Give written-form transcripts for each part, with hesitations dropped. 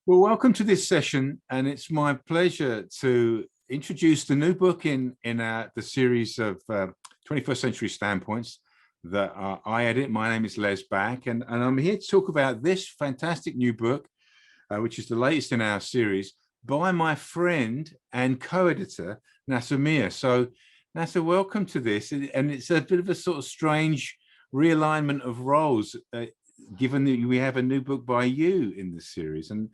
Well, welcome to this session, and it's my pleasure to introduce the new book in the series of 21st Century Standpoints that I edit. My name is Les Back, and I'm here to talk about this fantastic new book, which is the latest in our series, by my friend and co-editor, Nasar Meer. So, Nasar, welcome to this, and it's a bit of a sort of strange realignment of roles, given that we have a new book by you in this series. And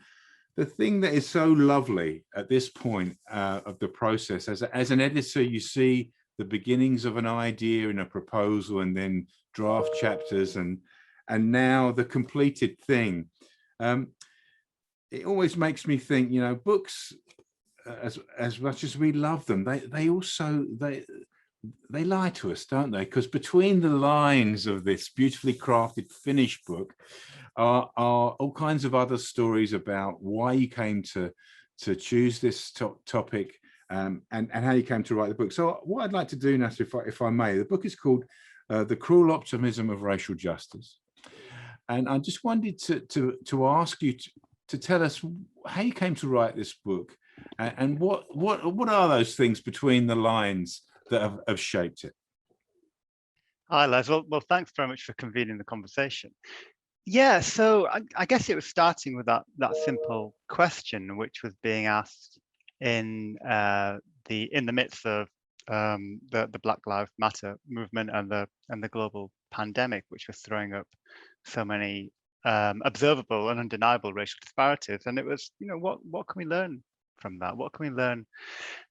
the thing that is so lovely at this point of the process, as an editor, you see the beginnings of an idea in a proposal, and then draft chapters, and now the completed thing. It always makes me think, you know, books, as much as we love them, they also lie to us, don't they? Because between the lines of this beautifully crafted, finished book are all kinds of other stories about why you came to choose this topic, and how you came to write the book. So what I'd like to do, Nasar, if I may, the book is called The Cruel Optimism of Racial Justice. And I just wanted to ask you to tell us how you came to write this book, and what are those things between the lines that have shaped it. Hi, Les. Well, thanks very much for convening the conversation. Yeah, so I guess it was starting with that simple question, which was being asked in the midst of the Black Lives Matter movement and the global pandemic, which was throwing up so many observable and undeniable racial disparities. And it was, you know, what can we learn from that? What can we learn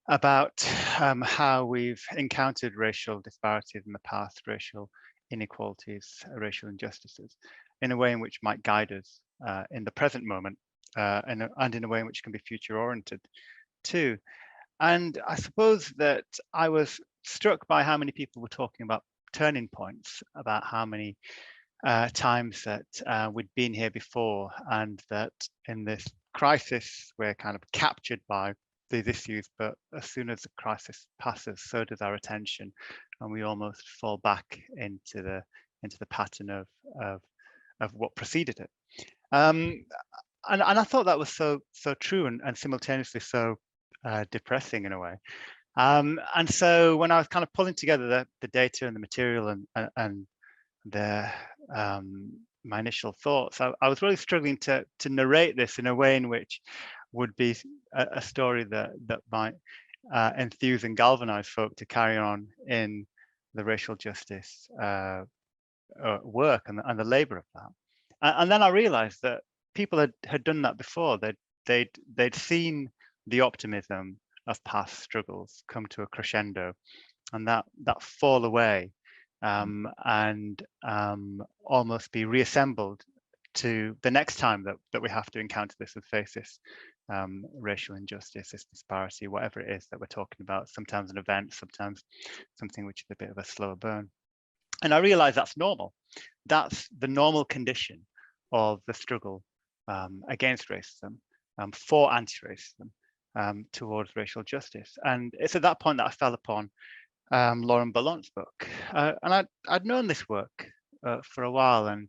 about how we've encountered racial disparities in the past, racial inequalities, racial injustices, in a way in which might guide us in the present moment, and in a way in which can be future oriented too. And I suppose that I was struck by how many people were talking about turning points, about how many times that we'd been here before, and that in this crisis we're kind of captured by these issues, but as soon as the crisis passes, so does our attention, and we almost fall back into the pattern of what preceded it. And I thought that was so true, and simultaneously so depressing in a way. And so when I was kind of pulling together the data and the material and my initial thoughts, I was really struggling to narrate this in a way in which would be a story that might enthuse and galvanize folk to carry on in the racial justice work and the labor of that. And then I realized that people had done that before. They'd seen the optimism of past struggles come to a crescendo, and that fall away, and almost be reassembled to the next time that we have to encounter this and face this racial injustice, this disparity, whatever it is that we're talking about, sometimes an event, sometimes something which is a bit of a slower burn. And I realize that's normal. That's the normal condition of the struggle against racism, for anti-racism, towards racial justice. And it's at that point that I fell upon Lauren Ballant's book. And I'd known this work for a while, and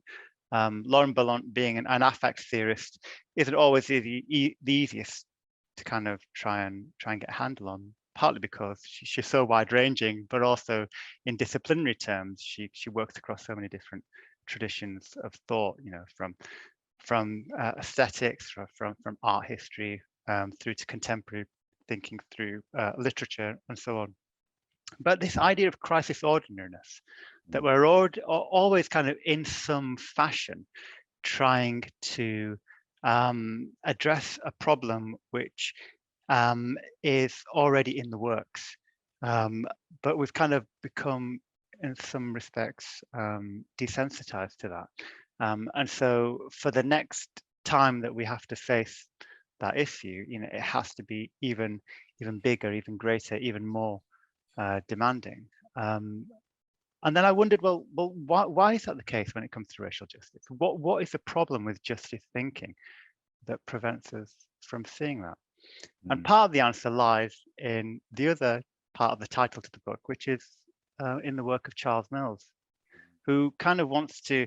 Lauren Ballant, being an affect theorist, isn't always the easiest to kind of try and get a handle on, partly because she's so wide-ranging, but also in disciplinary terms, she works across so many different traditions of thought, you know, from aesthetics, from art history, through to contemporary thinking, through literature, and so on. But this idea of crisis ordinariness, that we're always kind of in some fashion trying to address a problem which is already in the works, but we've kind of become, in some respects, desensitized to that. And so for the next time that we have to face that issue, you know, it has to be even bigger, even greater, even more demanding. And then I wondered, well, why is that the case when it comes to racial justice? What is the problem with justice thinking that prevents us from seeing that? And part of the answer lies in the other part of the title to the book, which is in the work of Charles Mills, who kind of wants to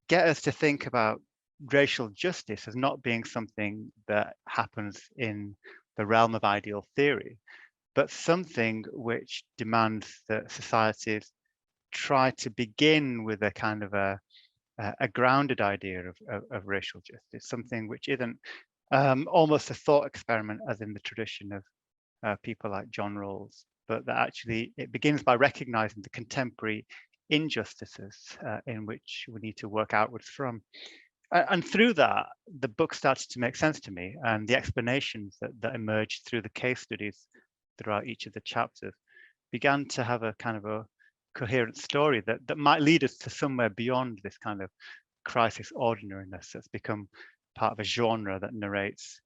get us to think about racial justice as not being something that happens in the realm of ideal theory, but something which demands that societies try to begin with a kind of a grounded idea of racial justice, something which isn't almost a thought experiment, as in the tradition of people like John Rawls, but that actually it begins by recognizing the contemporary injustices in which we need to work outwards from. And through that, the book started to make sense to me, and the explanations that emerged through the case studies throughout each of the chapters began to have a kind of a coherent story that might lead us to somewhere beyond this kind of crisis ordinariness that's become part of a genre that narrates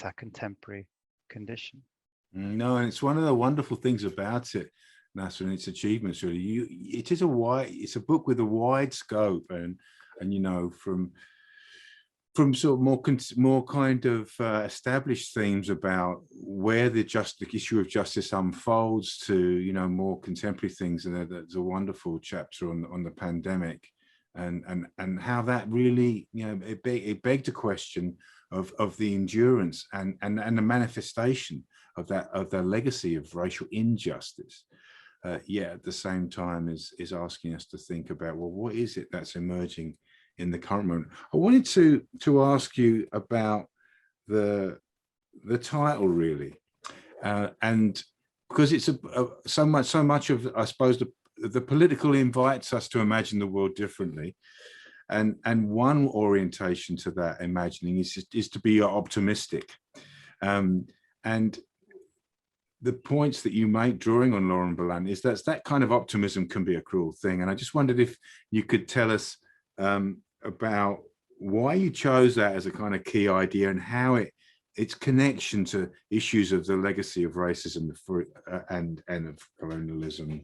our contemporary condition. No, and it's one of the wonderful things about it, Nasser, and its achievements. Really, it's a book with a wide scope, and you know, from sort of more kind of established themes about where the issue of justice unfolds to, you know, more contemporary things. And there's a wonderful chapter on the pandemic, and how that really, you know, it begged a question of the endurance and the manifestation of the legacy of racial injustice. Yet at the same time is asking us to think about, well, what is it that's emerging in the current moment? I wanted to ask you about the title, really, and because it's so much of, I suppose, the political invites us to imagine the world differently, and one orientation to that imagining is to be optimistic, and the points that you make drawing on Laurent Ballan is that kind of optimism can be a cruel thing. And I just wondered if you could tell us about why you chose that as a kind of key idea, and how its connection to issues of the legacy of racism and of colonialism,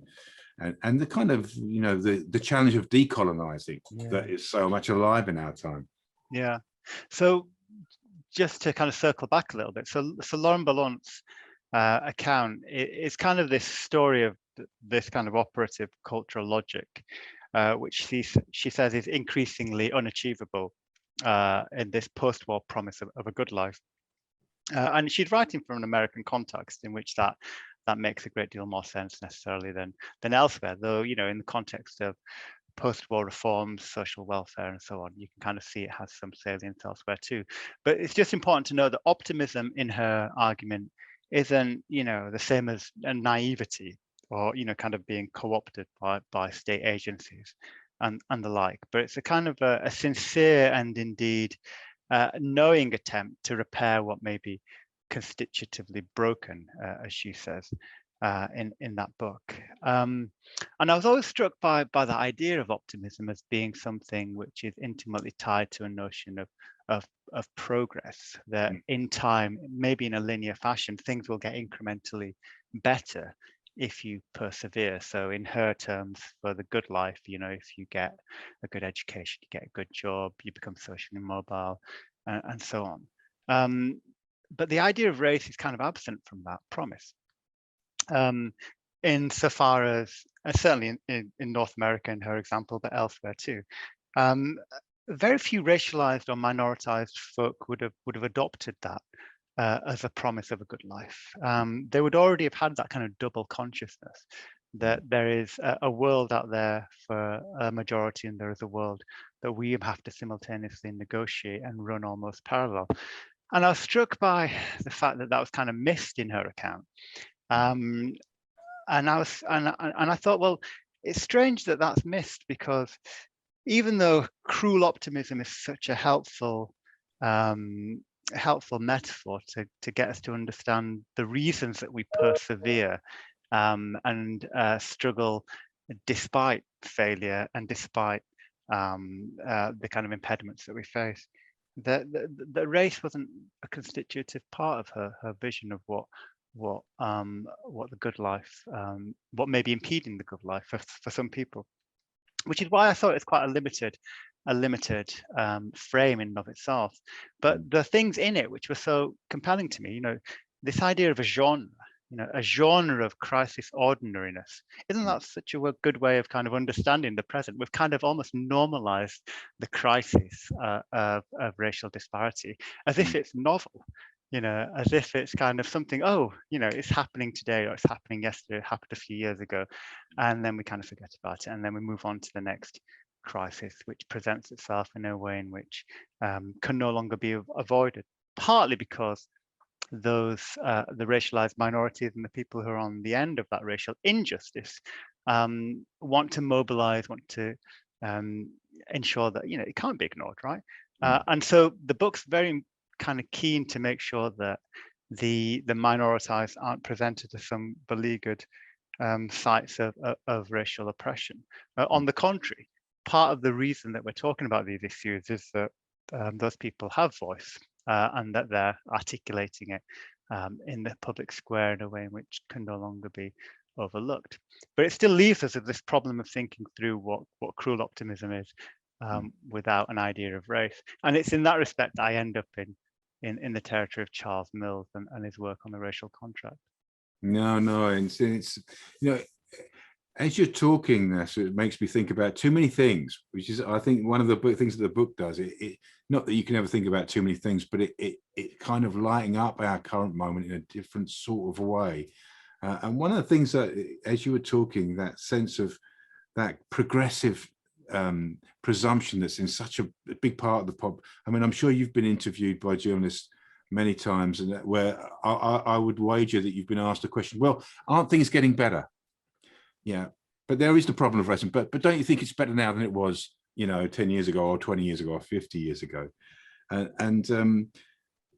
and the kind of, you know, the challenge of decolonizing that is so much alive in our time. Yeah. So just to kind of circle back a little bit, so Laurent Ballan's account is kind of this story of this kind of operative cultural logic, which she says is increasingly unachievable in this post-war promise of a good life. And she's writing from an American context in which that makes a great deal more sense necessarily than elsewhere, though, you know, in the context of post-war reforms, social welfare, and so on, you can kind of see it has some salience elsewhere too. But it's just important to know that optimism in her argument isn't, you know, the same as a naivety, or, you know, kind of being co-opted by state agencies and the like. But it's a kind of a sincere and indeed knowing attempt to repair what may be constitutively broken, as she says in that book. And I was always struck by the idea of optimism as being something which is intimately tied to a notion of progress, that in time, maybe in a linear fashion, things will get incrementally better if you persevere. So in her terms, for the good life, you know, if you get a good education, you get a good job, you become socially mobile, and so on. But the idea of race is kind of absent from that promise. Insofar as, certainly in North America in her example, but elsewhere too, very few racialized or minoritized folk would have adopted that as a promise of a good life. They would already have had that kind of double consciousness, that there is a world out there for a majority, and there is a world that we have to simultaneously negotiate and run almost parallel. And I was struck by the fact that was kind of missed in her account. And I thought, well, it's strange that that's missed, because even though cruel optimism is such a helpful metaphor to get us to understand the reasons that we persevere and struggle despite failure and despite the kind of impediments that we face, the race wasn't a constitutive part of her vision of what the good life, what may be impeding the good life for some people, which is why I thought it's quite a limited frame in and of itself. But the things in it which were so compelling to me, you know, this idea of a genre, a genre of crisis ordinariness. Isn't that such a good way of kind of understanding the present? We've kind of almost normalized the crisis of racial disparity as if it's novel, as if it's kind of something, it's happening today, or it's happening yesterday, it happened a few years ago, and then we kind of forget about it, and then we move on to the next crisis, which presents itself in a way in which can no longer be avoided, partly because those the racialized minorities and the people who are on the end of that racial injustice want to mobilize, want to ensure that it can't be ignored, right? And so the book's very kind of keen to make sure that the minoritized aren't presented as some beleaguered sites of racial oppression. On the contrary, part of the reason that we're talking about these issues is that those people have voice, and that they're articulating it in the public square in a way in which can no longer be overlooked. But it still leaves us with this problem of thinking through what cruel optimism is without an idea of race. And it's in that respect I end up in the territory of Charles Mills and his work on the racial contract. No, it's as you're talking this, it makes me think about too many things, which is, I think, one of the things that the book does. It not that you can ever think about too many things, but it kind of lighting up our current moment in a different sort of way. And one of the things that, as you were talking, that sense of that progressive presumption that's in such a big part of the pop. I mean, I'm sure you've been interviewed by journalists many times, and where I would wager that you've been asked a question, well, aren't things getting better? Yeah, but there is the problem of racism. But don't you think it's better now than it was, 10 years ago or 20 years ago or 50 years ago? And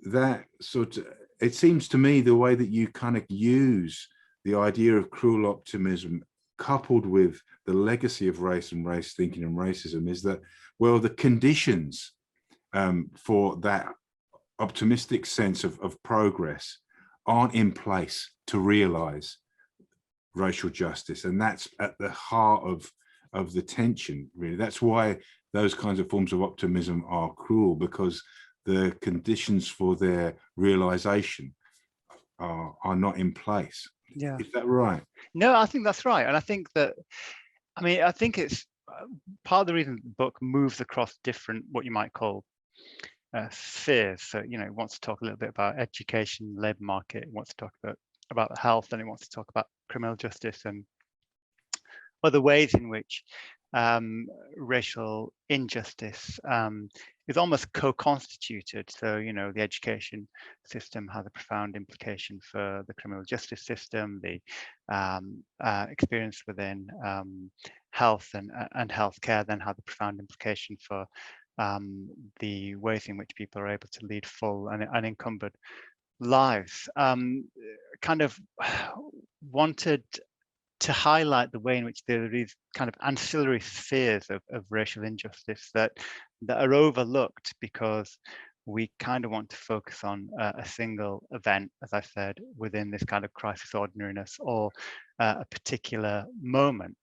that sort of, it seems to me the way that you kind of use the idea of cruel optimism coupled with the legacy of race and race thinking and racism is that, well, the conditions for that optimistic sense of progress aren't in place to realize racial justice, and that's at the heart of the tension, really. That's why those kinds of forms of optimism are cruel, because the conditions for their realization are not in place. Yeah. Is that right? No, I think that's right. And I think that, I think it's part of the reason the book moves across different, what you might call spheres. So, it wants to talk a little bit about education, labor market, it wants to talk about health, and it wants to talk about criminal justice and other ways in which racial injustice is almost co-constituted. So, the education system has a profound implication for the criminal justice system. The experience within health and healthcare then has a profound implication for the ways in which people are able to lead full and unencumbered lives. Kind of wanted to highlight the way in which there are these kind of ancillary spheres of racial injustice that are overlooked because we kind of want to focus on a single event, as I said, within this kind of crisis ordinariness or a particular moment.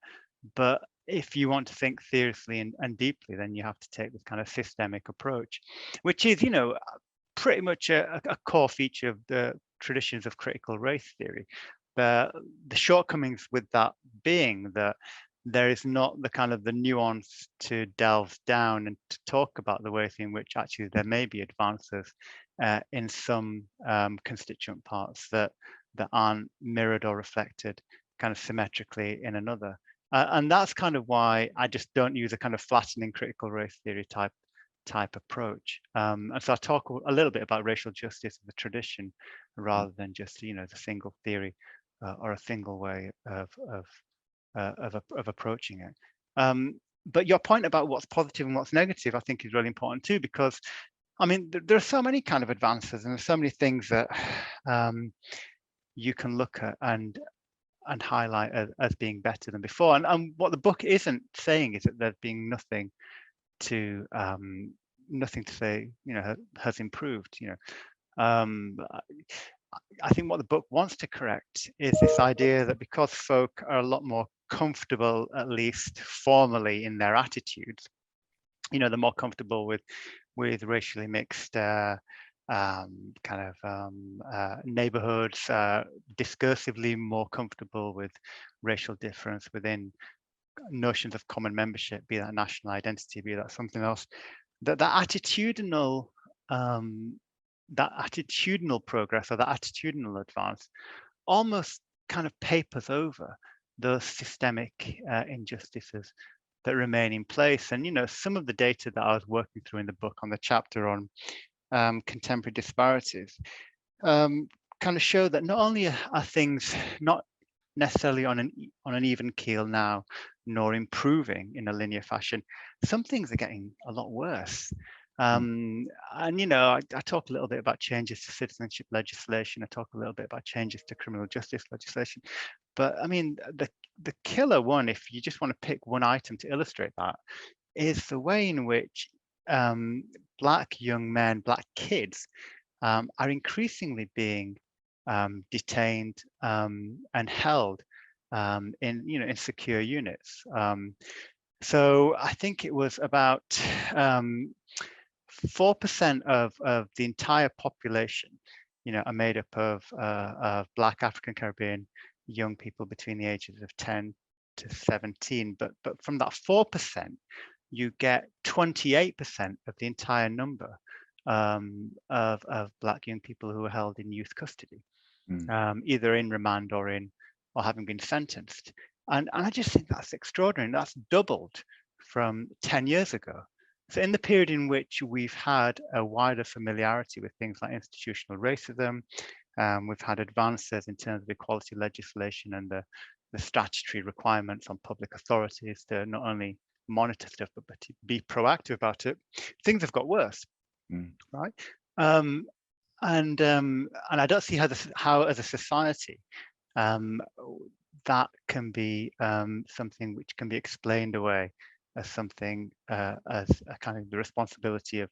But if you want to think seriously and deeply, then you have to take this kind of systemic approach, which is, pretty much a core feature of the traditions of critical race theory. The shortcomings with that being that there is not the kind of the nuance to delve down and to talk about the ways in which actually there may be advances in some constituent parts that aren't mirrored or reflected kind of symmetrically in another. And that's kind of why I just don't use a kind of flattening critical race theory type approach. And so I talk a little bit about racial justice as a tradition rather than just, the single theory or a single way of approaching it. But your point about what's positive and what's negative, I think, is really important too, because there are so many kind of advances and there's so many things that you can look at and highlight as being better than before. And what the book isn't saying is that there's been nothing to say, has improved. I think what the book wants to correct is this idea that because folk are a lot more comfortable, at least formally, in their attitudes, they're more comfortable with racially mixed neighborhoods, discursively more comfortable with racial difference within notions of common membership, be that national identity, be that something else. That attitudinal progress, or that attitudinal advance, almost kind of papers over those systemic injustices that remain in place. And some of the data that I was working through in the book, on the chapter on contemporary disparities, kind of show that not only are things not necessarily on an even keel now, nor improving in a linear fashion, some things are getting a lot worse. And I talk a little bit about changes to citizenship legislation. I talk a little bit about changes to criminal justice legislation. But I mean, the killer one, if you just want to pick one item to illustrate that, is the way in which Black young men, Black kids, are increasingly being detained and held in secure units. So I think it was about 4% of the entire population, are made up of Black African Caribbean young people between the ages of 10 to 17. But from that 4%, you get 28% of the entire number of Black young people who are held in youth custody, either in remand or having been sentenced. And I just think that's extraordinary. That's doubled from 10 years ago. So in the period in which we've had a wider familiarity with things like institutional racism, we've had advances in terms of equality legislation and the statutory requirements on public authorities to not only monitor stuff, but to be proactive about it, things have got worse, right? And I don't see how as a society that can be something which can be explained away as something as a kind of the responsibility of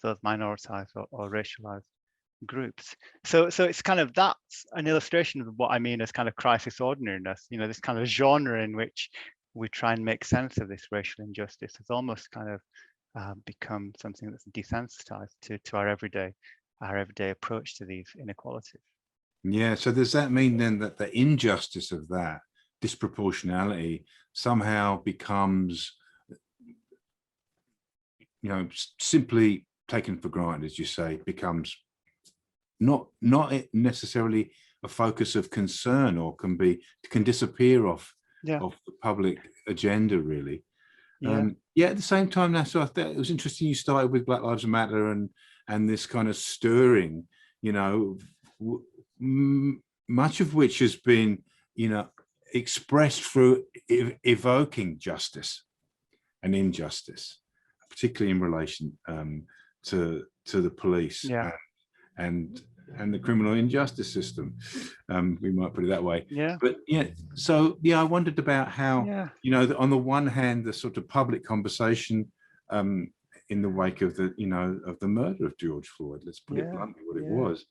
those minoritized or racialized groups. So it's kind of, that's an illustration of what I mean as kind of crisis ordinariness. This kind of genre in which we try and make sense of this racial injustice has almost kind of become something that's desensitized to our everyday approach to these inequalities. Yeah. So does that mean then that the injustice of that disproportionality somehow becomes, simply taken for granted, as you say, becomes not necessarily a focus of concern, or can disappear off the public agenda, really? At the same time, Nasar, I thought it was interesting you started with Black Lives Matter and this kind of stirring, much of which has been, expressed through evoking justice and injustice, particularly in relation to the police and the criminal injustice system. We might put it that way. But I wondered about how, on the one hand, the sort of public conversation in the wake of the murder of George Floyd, let's put it bluntly what it was,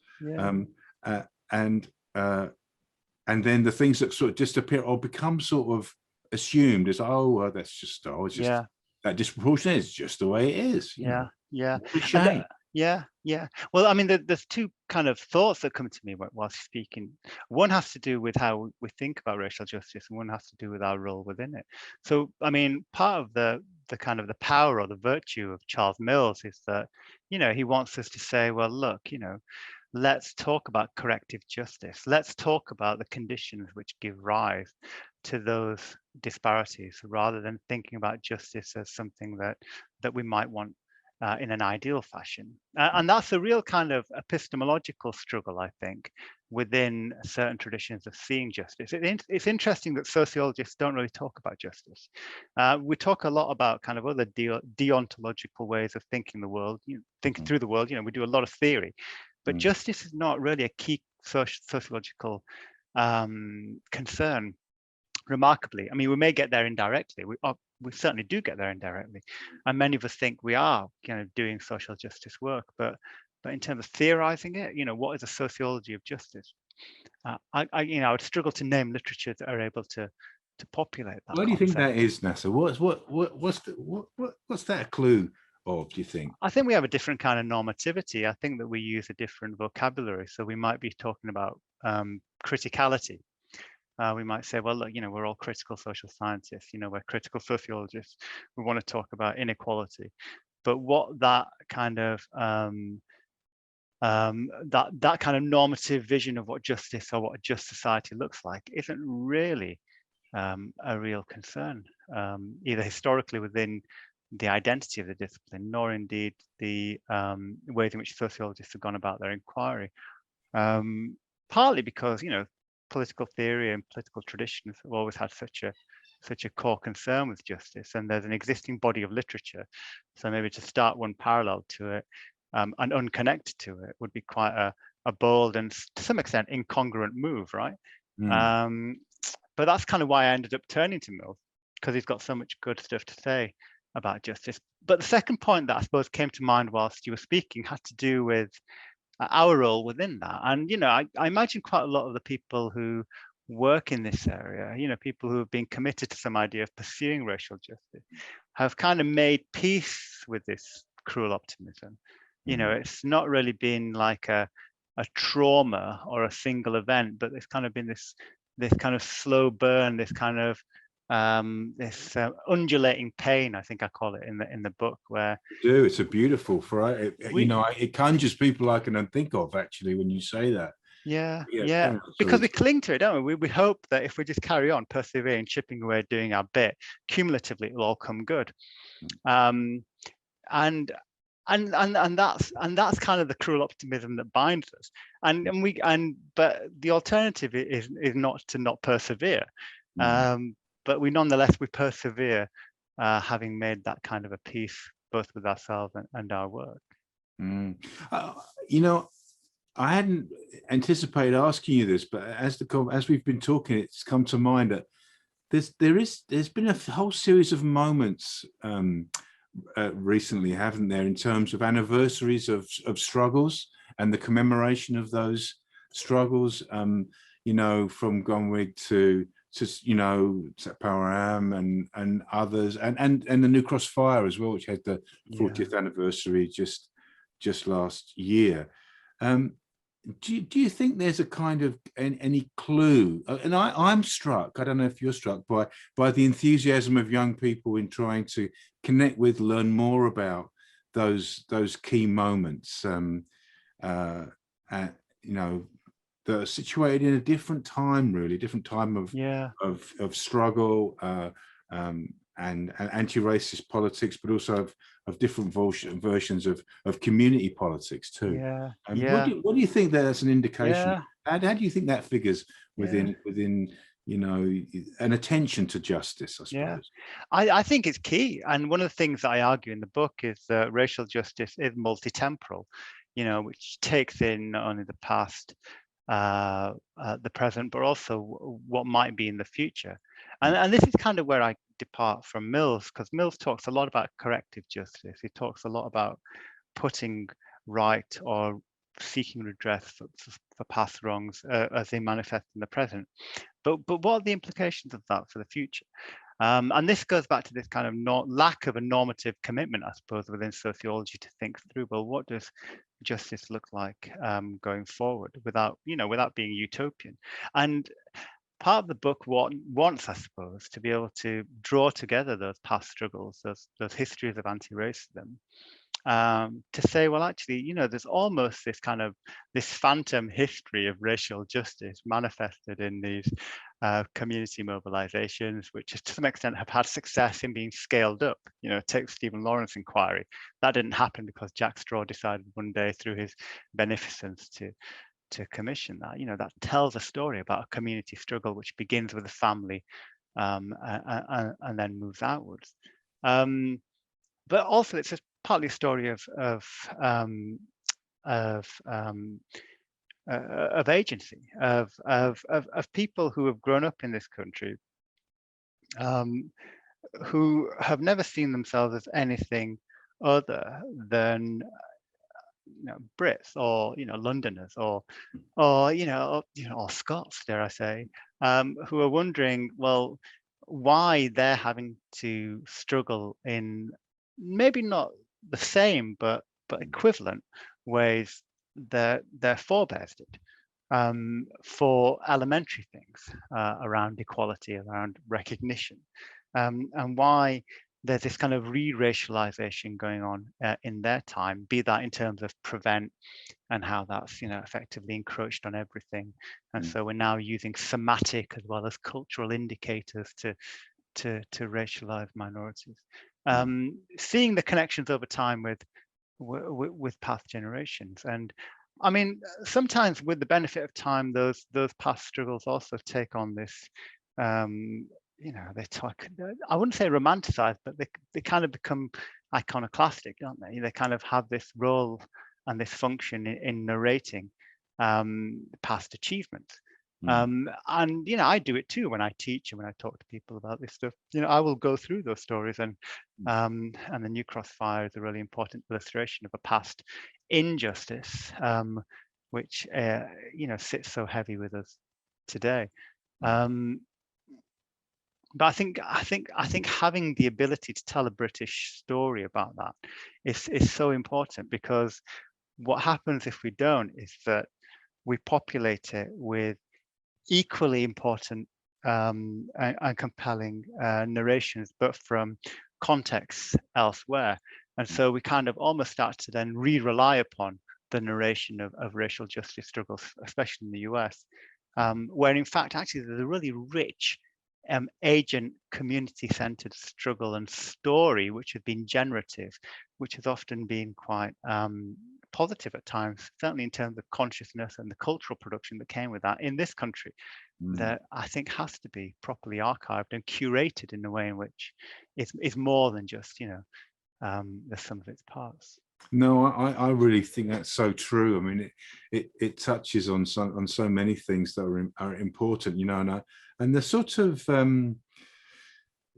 and then the things that sort of disappear or become sort of assumed as, that's just that disproportion is just the way it is. What a shame. Well, I mean, there's two kind of thoughts that come to me while speaking. One has to do with how we think about racial justice, and one has to do with our role within it. So, I mean, part of the kind of the power or the virtue of Charles Mills is that, he wants us to say, well, look, let's talk about corrective justice. Let's talk about the conditions which give rise to those disparities, rather than thinking about justice as something that we might want in an ideal fashion. And that's a real kind of epistemological struggle, I think, within certain traditions of seeing justice. It's interesting that sociologists don't really talk about justice. We talk a lot about kind of other deontological ways of thinking the world, thinking through the world. We do a lot of theory, but justice is not really a key sociological concern. Remarkably, I mean, we may get there indirectly. We certainly do get there indirectly, and many of us think we are doing social justice work. But in terms of theorizing it, what is a sociology of justice? I would struggle to name literature that are able to populate that. What do you think that is, Nasar? What's that a clue of, do you think? I think we have a different kind of normativity. I think that we use a different vocabulary. So we might be talking about criticality. We might say, well, look, we're all critical social scientists, we're critical sociologists. We want to talk about inequality. But what that kind of that kind of normative vision of what justice or what a just society looks like isn't really a real concern, either historically within the identity of the discipline, nor indeed the ways in which sociologists have gone about their inquiry. Partly because political theory and political traditions have always had such a core concern with justice, and there's an existing body of literature. So maybe to start one parallel to it and unconnected to it would be quite a bold and to some extent incongruent move, right? But that's kind of why I ended up turning to Mills, because he's got so much good stuff to say about justice. But the second point that I suppose came to mind whilst you were speaking had to do with our role within that. And, I imagine quite a lot of the people who work in this area, people who have been committed to some idea of pursuing racial justice, have kind of made peace with this cruel optimism. It's not really been like a trauma or a single event, but there's kind of been this kind of slow burn, this kind of this undulating pain, I think I call it in the book, where It's a beautiful, right? It conjures people I can think of actually when you say that. Yeah, because we cling to it, don't we? We hope that if we just carry on persevering, chipping away, doing our bit, cumulatively it'll all come good. And that's kind of the cruel optimism that binds us. But the alternative is not to not persevere. But we nonetheless we persevere, having made that kind of a peace both with ourselves and our work. I hadn't anticipated asking you this, but as we've been talking, it's come to mind that there's been a whole series of moments recently, haven't there, in terms of anniversaries of struggles and the commemoration of those struggles. From Gonwig to Param and others, and the New Cross fire as well, which had the 40th anniversary just last year. Do you think there's a kind of any clue? And I'm struck, I don't know if you're struck by the enthusiasm of young people in trying to connect with, learn more about those key moments, that are situated in a different time, really, different time of struggle and anti-racist politics, but also of different versions of community politics too. What do you think that's an indication? How do you think that figures within an attention to justice, I suppose? I think it's key. And one of the things that I argue in the book is that racial justice is multi-temporal, which takes in not only the past, the present, but also what might be in the future. And this is kind of where I depart from Mills, because Mills talks a lot about corrective justice. He talks a lot about putting right or seeking redress for past wrongs as they manifest in the present. But what are the implications of that for the future? And this goes back to this kind of lack of a normative commitment, I suppose, within sociology to think through, well, what does justice look like going forward without being utopian? And part of the book wants, I suppose, to be able to draw together those past struggles, those histories of anti-racism, to say, well, actually, there's almost this phantom history of racial justice manifested in these community mobilizations, which to some extent have had success in being scaled up. Take Stephen Lawrence inquiry. That didn't happen because Jack Straw decided one day through his beneficence to commission that. That tells a story about a community struggle which begins with a family and then moves outwards. But also it's just partly a story of agency, of people who have grown up in this country, who have never seen themselves as anything other than Brits or Londoners or Scots, dare I say, who are wondering, well, why they're having to struggle in maybe not the same but equivalent ways that their forebears did, for elementary things around equality, around recognition, and why there's this kind of re-racialization going on in their time, be that in terms of prevent and how that's, you know, effectively encroached on everything. And so we're now using somatic as well as cultural indicators to racialize minorities. Seeing the connections over time with past generations. And I mean, sometimes with the benefit of time, those past struggles also take on this, you know, they talk, I wouldn't say romanticized, but they kind of become iconoclastic, don't they? They kind of have this role and this function in narrating past achievements. And, you know, I do it too when I teach and when I talk to people about this stuff. You know, I will go through those stories, and the New Cross fire is a really important illustration of a past injustice, which you know, sits so heavy with us today. But I think having the ability to tell a British story about that is so important, because what happens if we don't is that we populate it with equally important and compelling narrations, but from contexts elsewhere. And so we kind of almost start to then rely upon the narration of racial justice struggles, especially in the US, where in fact actually there's a really rich agent community-centered struggle and story which has been generative, which has often been quite positive at times, certainly in terms of consciousness and the cultural production that came with that in this country, that I think has to be properly archived and curated in a way in which it's more than just, you know, the sum of its parts. No, I really think that's so true. I mean, it touches on so many things that are important, you know, and the sort of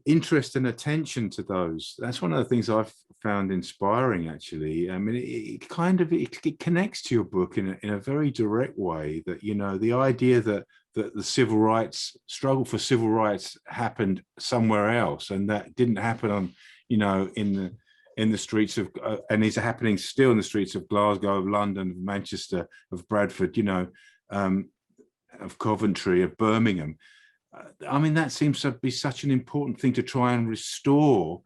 interest and attention to those. That's one of the things I've found inspiring, actually. I mean, it kind of it connects to your book in a very direct way. That, you know, the idea that the civil rights struggle for civil rights happened somewhere else, and that didn't happen on, you know, in the streets of, and is happening still in the streets of Glasgow, of London, of Manchester, of Bradford, you know, of Coventry, of Birmingham. I mean, that seems to be such an important thing to try and restore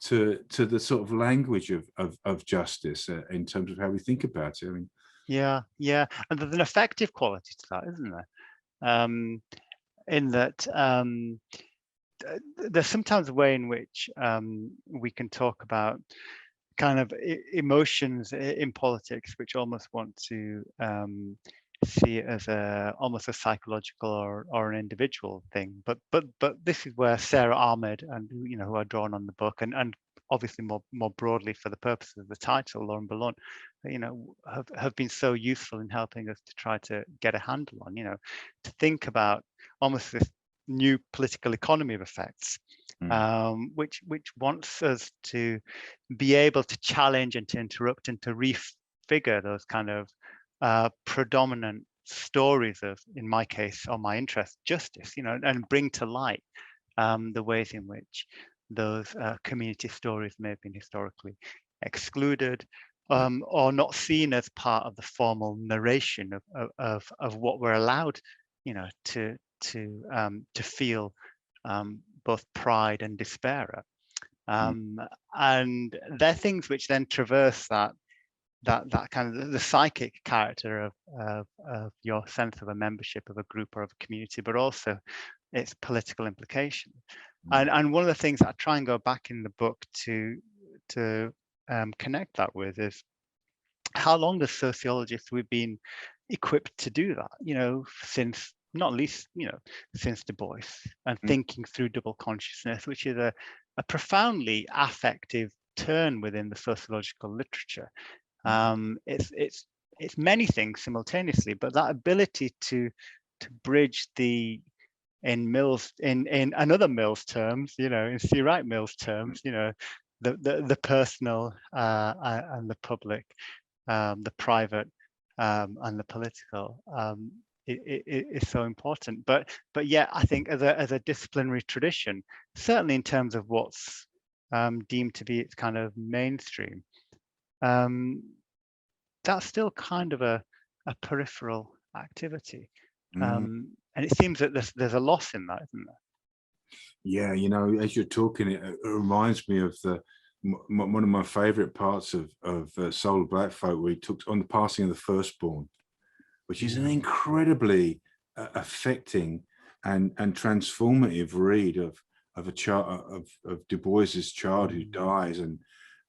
to the sort of language of justice in terms of how we think about it. I mean, yeah, and there's an effective quality to that, isn't there? In that there's sometimes a way in which we can talk about kind of emotions in politics, which almost want to see it as almost a psychological or an individual thing. But this is where Sarah Ahmed, and, you know, who are drawn on the book, and obviously more broadly for the purposes of the title, Lauren Ballon, you know, have been so useful in helping us to try to get a handle on, you know, to think about almost this new political economy of effects, which wants us to be able to challenge and to interrupt and to refigure those kind of predominant stories of, in my case, or my interest, justice, you know, and bring to light the ways in which those community stories may have been historically excluded, or not seen as part of the formal narration of what we're allowed, you know, to feel both pride and despair at. And they're things which then traverse that kind of the psychic character of your sense of a membership of a group or of a community, but also its political implication. And one of the things that I try and go back in the book to connect that with is how long as sociologists we've been equipped to do that, you know, since, not least, you know, since Du Bois, and thinking through double consciousness, which is a profoundly affective turn within the sociological literature. It's many things simultaneously, but that ability to bridge the, in another Mill's terms, you know, in C. Wright Mill's terms, you know, the personal and the public, the private and the political, is so important. But yeah, I think as a disciplinary tradition, certainly in terms of what's deemed to be its kind of mainstream, that's still kind of a peripheral activity. Mm. And it seems that there's a loss in that, isn't there? Yeah, you know, as you're talking, it reminds me of one of my favorite parts of Soul of Black Folk, where he took on the passing of the firstborn, which is an incredibly affecting and transformative read of a child of Du Bois's child who dies, and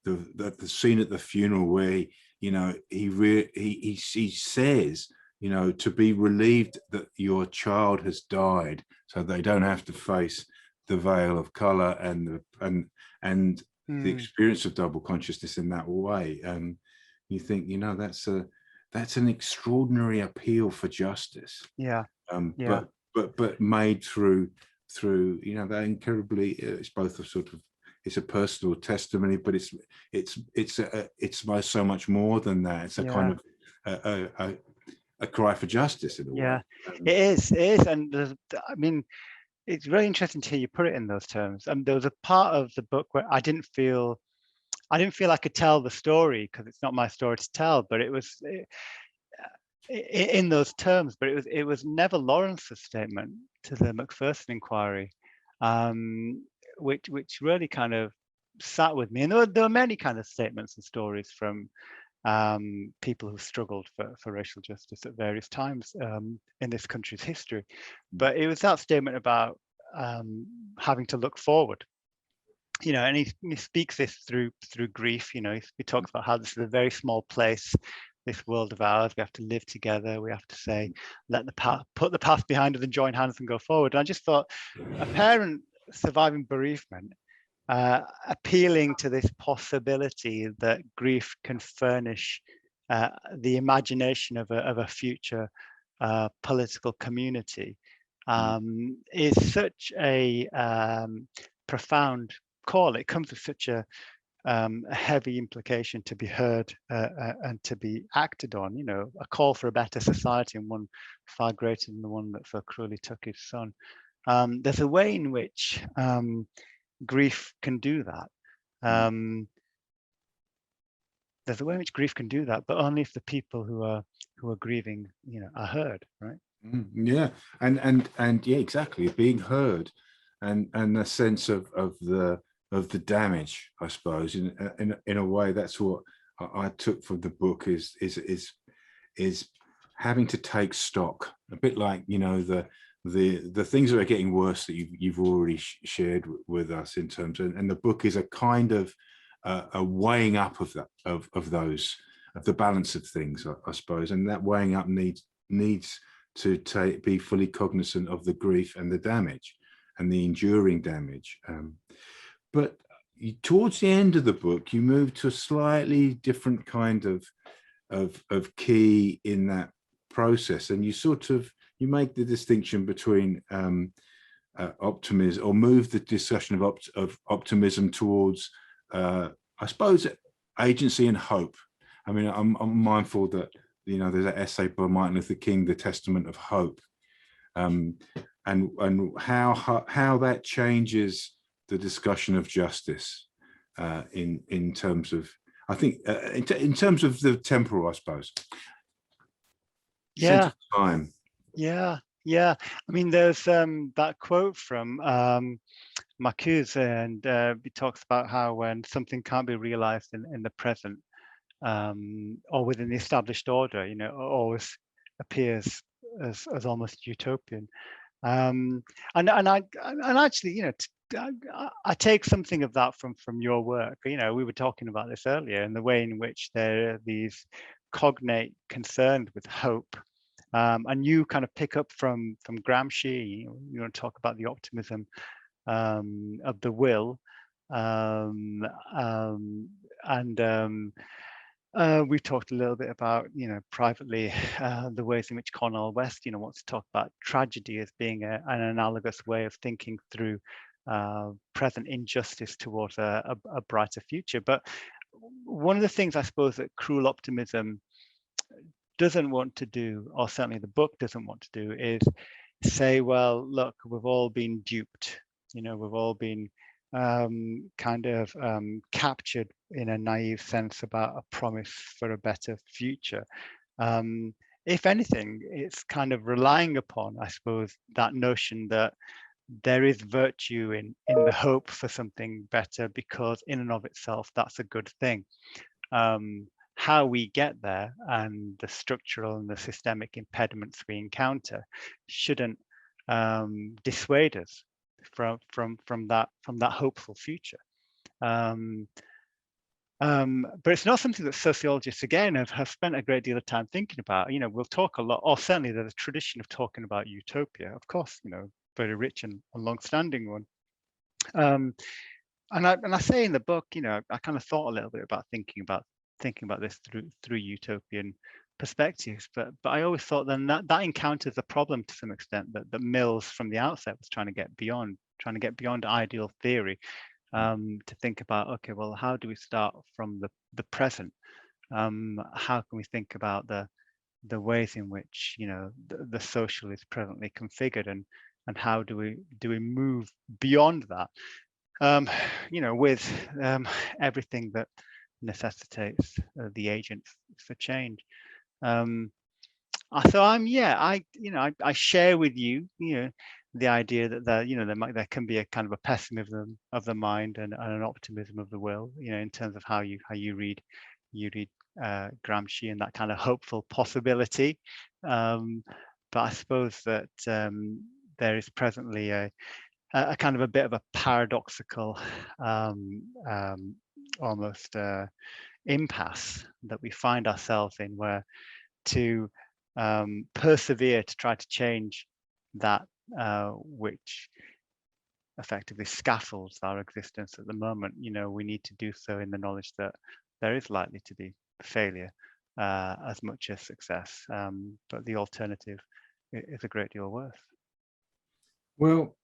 the scene at the funeral where he, you know, he says, you know, to be relieved that your child has died, so they don't have to face the veil of color and the experience of double consciousness in that way. You think, you know, that's an extraordinary appeal for justice. Yeah. But made through you know, that incredibly, it's both a sort of, it's a personal testimony, but it's so much more than that. It's a kind of a cry for justice in a way. It is, and I mean, it's really interesting to hear you put it in those terms. There was a part of the book where I didn't feel I could tell the story, because it's not my story to tell, but it was in those terms. But it was never Lawrence's statement to the Macpherson inquiry, which really kind of sat with me. And there were many kind of statements and stories from people who struggled for racial justice at various times in this country's history. But it was that statement about having to look forward, you know, and he speaks this through grief. You know, he talks about how this is a very small place, this world of ours. We have to live together. We have to say, put the past behind us and join hands and go forward. And I just thought, a parent surviving bereavement, appealing to this possibility that grief can furnish the imagination of a future political community, is such a profound call. It comes with such a heavy implication to be heard and to be acted on. You know, a call for a better society, and one far greater than the one that so cruelly took his son. There's a way in which grief can do that. There's a way in which grief can do that, but only if the people who are grieving, you know, are heard, right? Yeah, and yeah, exactly, being heard, and a sense of the damage, I suppose. In a way, that's what I took from the book, is having to take stock, a bit like, you know, the things that are getting worse that you've already shared with us in terms of, and the book is a kind of a weighing up of that, of those, of the balance of things, I suppose, and that weighing up needs to be fully cognizant of the grief and the damage and the enduring damage. But towards the end of the book, you move to a slightly different kind of key in that process, and you make the distinction between optimism, or move the discussion of optimism towards, I suppose, agency and hope. I mean, I'm mindful that, you know, there's an essay by Martin Luther King, The Testament of Hope, and how that changes the discussion of justice in terms of, I think, in terms of the temporal, I suppose. Yeah. Sense of time. Yeah. I mean, there's that quote from Marcuse, and he talks about how when something can't be realized in the present, or within the established order, you know, it always appears as almost utopian. And actually, you know, I take something of that from your work. You know, we were talking about this earlier, and the way in which there are these cognate concerned with hope, and you kind of pick up from Gramsci. You want to talk about the optimism of the will, we've talked a little bit about, you know, privately, the ways in which Cornel West, you know, wants to talk about tragedy as being an analogous way of thinking through present injustice towards a brighter future. But one of the things, I suppose, that cruel optimism doesn't want to do, or certainly the book doesn't want to do, is say, well, look, we've all been duped. You know, we've all been kind of captured in a naive sense about a promise for a better future. If anything, it's kind of relying upon, I suppose, that notion that there is virtue in the hope for something better, because in and of itself, that's a good thing. How we get there and the structural and the systemic impediments we encounter shouldn't dissuade us from that hopeful future. But it's not something that sociologists, again, have spent a great deal of time thinking about. We'll talk a lot, or certainly there's a tradition of talking about utopia, of course, very rich and long-standing one. And I say in the book, I kind of thought a little bit about thinking about this through utopian perspectives, but I always thought then that encounters a problem to some extent that Mills from the outset was trying to get beyond ideal theory, to think about, okay, well, how do we start from the present? How can we think about the ways in which the social is presently configured, and how do we move beyond that? With everything that necessitates the agents for change. So I share with you, the idea that there can be a kind of a pessimism of the mind and an optimism of the will, in terms of how you read Gramsci and that kind of hopeful possibility. But I suppose that there is presently a kind of a bit of a paradoxical, almost impasse that we find ourselves in, where to persevere to try to change that which effectively scaffolds our existence at the moment, we need to do so in the knowledge that there is likely to be failure as much as success, but the alternative is a great deal worse. Well,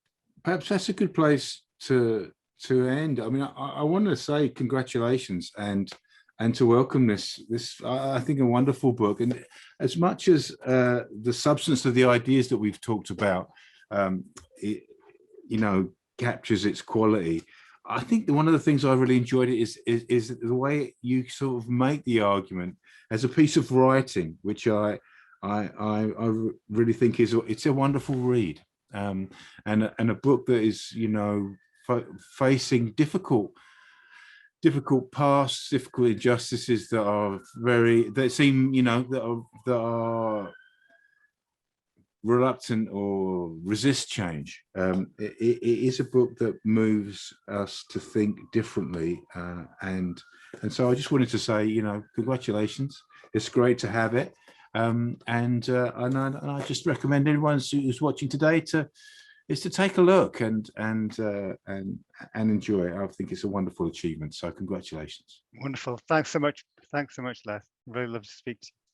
perhaps that's a good place to end. I mean, I want to say congratulations and to welcome this I think a wonderful book. And as much as the substance of the ideas that we've talked about, it, captures its quality, I think one of the things I really enjoyed it is the way you sort of make the argument as a piece of writing, which I really think it's a wonderful read, and a book that is facing difficult pasts, difficult injustices that seem that are reluctant or resist change. It is a book that moves us to think differently, and so I just wanted to say, congratulations. It's great to have it, and I just recommend anyone who's watching today to take a look and enjoy it. I think it's a wonderful achievement. So congratulations. Wonderful. Thanks so much. Thanks so much, Les. Really love to speak to you.